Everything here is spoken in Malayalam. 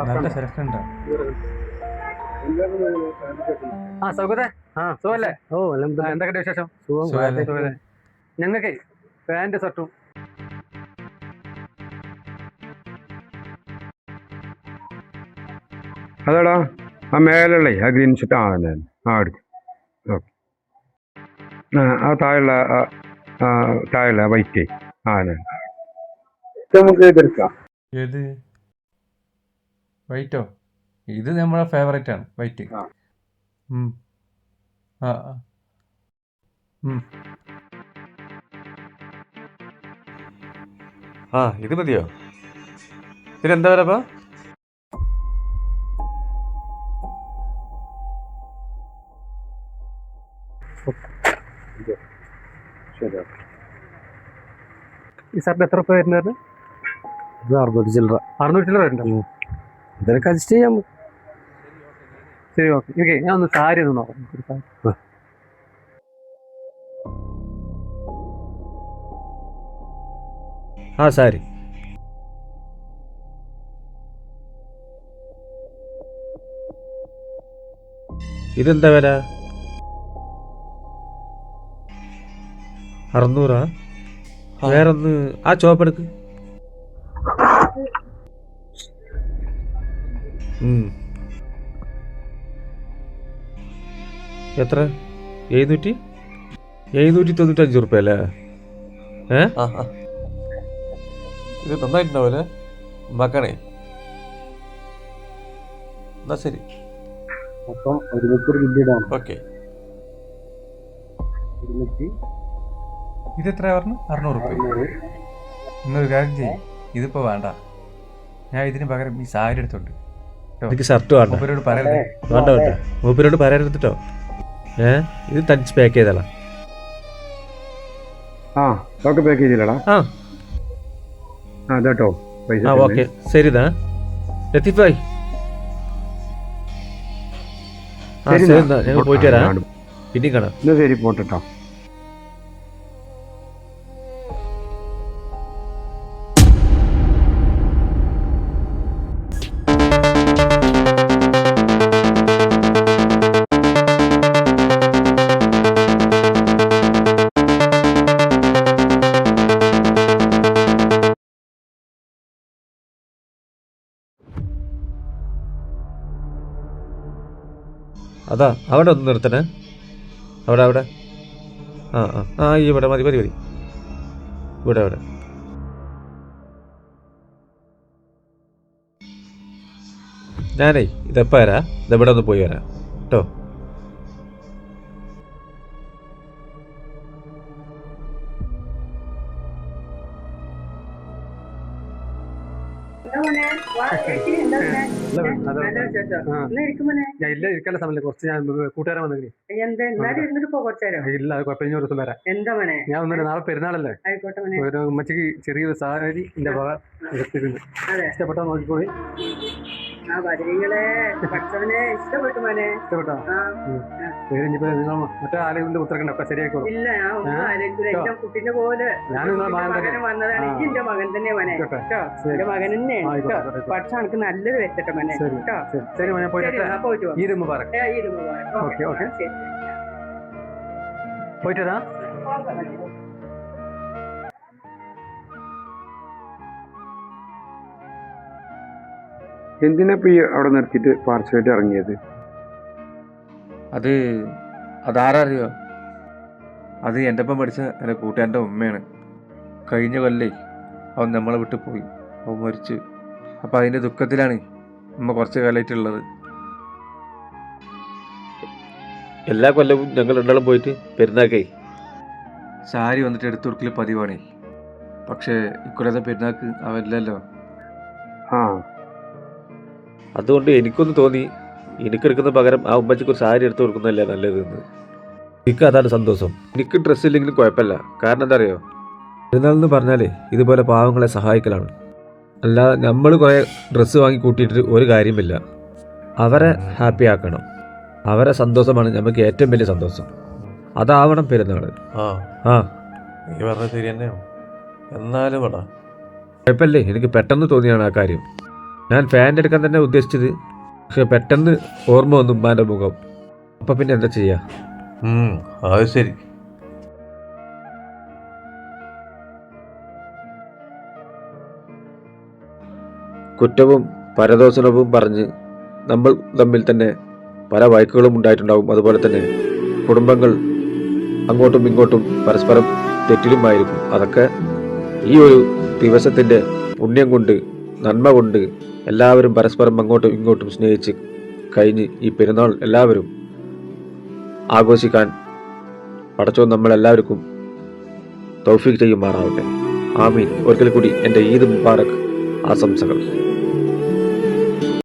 നല്ല സെലക്ഷൻ ഉണ്ട്. സുഖല്ലേ? എന്തൊക്കെ വിശേഷം? ഞങ്ങൾക്ക് പാന്റ് ഷർട്ടും അതാടാ ആ മേലുള്ളേ ആ ഗ്രീൻ ഷർട്ട് ആണ് ആ എടുക്കും. ഓക്കെ. ആ താഴെയുള്ള വൈറ്റ് നമുക്ക് ഇതെടുക്കാം. ഏത് വൈറ്റോ? ഇത് നമ്മളെ ഫേവറേറ്റ് ആണ് വൈറ്റ്. ഇത് മതിയോ? ഇതിനെന്താ വിലപ്പാ? ഈ ഷർട്ട് എത്ര രൂപ വരുന്നത്? 600 ചില്ലറ. 600 ചില്ലറ വരുന്നുണ്ടോ? ഇതിനൊക്കെ അഡ്ജസ്റ്റ് ചെയ്യാം. ശരി, ഓക്കെ. ഓക്കെ, ഞാൻ ഒന്ന് സാരി ഒന്ന് നോക്കാം. സാരി ഇതെന്താ വില? 600. വേറൊന്ന് ആ ചോപ്പെടുക്ക്. എത്ര? 795 റുപ്യ അല്ലേ? ഇത് നന്നായിട്ടുണ്ടാവല്ലേ മക്കണേ? എന്നാ ശരി, ഓക്കെ. ഇതെത്ര പറഞ്ഞു? 600 റുപ്യ. നിങ്ങൾ കാര്യം ചെയ്യും, ഇതിപ്പോ വേണ്ട. ഞാൻ ഇതിന് പകരം ഈ സാരി എടുത്തോണ്ട്. എനിക്ക് ഷർട്ട് വേണ്ട. മൂപ്പരോട് പറയരുത്. വേണ്ട വേണ്ട, മൂപ്പരോട് പറയരുതിട്ടോ. ഇത് തനിച്ച് പാക്ക് ചെയ്തോളാം. Okay, pack ചെയ്തില്ലടാ. അതാട്ടോ പൈസ. ഓക്കെ, ശരിതാ ലത്തീഫായി. ഞങ്ങൾ പോയിട്ട് വരാം, പിന്നെ കാണാം. ശരി, പോട്ടോ. അതാ അവിടെ ഒന്ന് നിർത്തണേ. അവിടെ ഇവിടെ മതി. ഇവിടെ ഞാനേ ഇതെപ്പോൾ വരാം. ഇതെവിടെ ഒന്ന് പോയി വരാം കേട്ടോ. ഇല്ല, ഇരിക്കാനുള്ള സമയത്ത് കുറച്ച് ഞാൻ കൂട്ടുകാരൻ വന്നില്ലേ. ഇല്ല, കുഴപ്പമില്ല, ഒരു ദിവസം വരാം. ഞാൻ ഒന്നുമില്ല, നാളെ പെരുന്നാളല്ലേ. ഒരു ഉമ്മച്ചിക്ക് ചെറിയൊരു സാരി എന്റെ ഭാഗം എടുത്തിട്ടുണ്ട്. ഇഷ്ടപ്പെട്ടോ? നോക്കിക്കോളി. ഇഷ്ടപ്പെട്ടോ? ശരി, ഇനിയിപ്പോ നിങ്ങൾ മറ്റേ ആരെങ്കിലും ഉത്തരക്കണ്ട, ഒക്കെ ശരിയായിക്കോളും. ഞാൻ നിങ്ങളെ മകൻ നല്ലത് വെച്ചിട്ട് മോനെ. ശരി മോനെ, പോയിട്ട് ഈദ് മുബാറക്. ഓക്കെ ഓക്കെ, പോയിട്ട് വരാം. എന്തിനാ ഈ അവിടെ നിർത്തിയിട്ട് പാർസലായിട്ട് ഇറങ്ങിയത്? അതാരറിയോ? അത് എൻ്റെ ഒപ്പം പഠിച്ച എൻ്റെ കൂട്ടുകാരൻ്റെ ഉമ്മയാണ്. കഴിഞ്ഞ കൊല്ലേ അവൻ നമ്മളെ വിട്ട് പോയി, അവൻ മരിച്ചു. അപ്പം അതിൻ്റെ ദുഃഖത്തിലാണ് ഉമ്മ കുറച്ച് കാലമായിട്ടുള്ളത്. എല്ലാ കൊല്ലവും ഞങ്ങൾ രണ്ടാളും പോയിട്ട് പെരുന്നാക്കേ സാരി വന്നിട്ട് എടുത്തു കൊടുക്കൽ പതിവാണേ. പക്ഷേ ഇക്കൊല്ലത്തെ പെരുന്നാക്ക് അവല്ലല്ലോ. അതുകൊണ്ട് എനിക്കൊന്ന് തോന്നി, എനിക്കെടുക്കുന്ന പകരം ആ ഉമ്മച്ചിക്ക് ഒരു സാരി എടുത്ത് കൊടുക്കുന്നതല്ലേ നല്ലതെന്ന്. എനിക്ക് അതാണ് സന്തോഷം. എനിക്ക് ഡ്രസ്സ് ഇല്ലെങ്കിലും കുഴപ്പമില്ല. കാരണം എന്താ അറിയോ, പെരുന്നാളെന്ന് പറഞ്ഞാലേ ഇതുപോലെ പാവങ്ങളെ സഹായിക്കലാണ്. അല്ലാതെ നമ്മൾ കുറേ ഡ്രസ്സ് വാങ്ങി കൂട്ടിയിട്ട് ഒരു കാര്യമില്ല. അവരെ ഹാപ്പി ആക്കണം, അവരെ സന്തോഷമാണ് നമുക്ക് ഏറ്റവും വലിയ സന്തോഷം. അതാവണം പെരുന്നാൾ. നീ പറഞ്ഞത് ശരി തന്നെയാണ്. എന്നാലും എടാ കുഴപ്പമില്ലേ, എനിക്ക് പെട്ടെന്ന് തോന്നിയാണ് ആ കാര്യം. ഞാൻ ഫാൻ്റെ എടുക്കാൻ തന്നെ ഉദ്ദേശിച്ചത്, പക്ഷെ പെട്ടെന്ന് ഓർമ്മ വന്നു ഉമ്മാൻ്റെ മുഖം. അപ്പം പിന്നെ എന്താ ചെയ്യുക? അത് ശരി. കുറ്റവും പരദോഷണവും പറഞ്ഞ് നമ്മൾ തമ്മിൽ തന്നെ പല വഴക്കുകളും ഉണ്ടായിട്ടുണ്ടാവും. അതുപോലെ തന്നെ കുടുംബങ്ങൾ അങ്ങോട്ടും ഇങ്ങോട്ടും പരസ്പരം തെറ്റിലുമായിരിക്കും. അതൊക്കെ ഈ ഒരു ദിവസത്തിൻ്റെ പുണ്യം കൊണ്ട്, നന്മ കൊണ്ട് എല്ലാവരും പരസ്പരം അങ്ങോട്ടും ഇങ്ങോട്ടും സ്നേഹിച്ച് കഴിഞ്ഞ് ഈ പെരുന്നാൾ എല്ലാവരും ആഘോഷിക്കാൻ പടച്ചോൻ നമ്മളെല്ലാവർക്കും തൗഫീഖ് ചെയ്യുമാറാവട്ടെ. ആമീൻ. ഒരിക്കൽ കൂടി എൻ്റെ ഈദ് മുബാറക് ആശംസകൾ.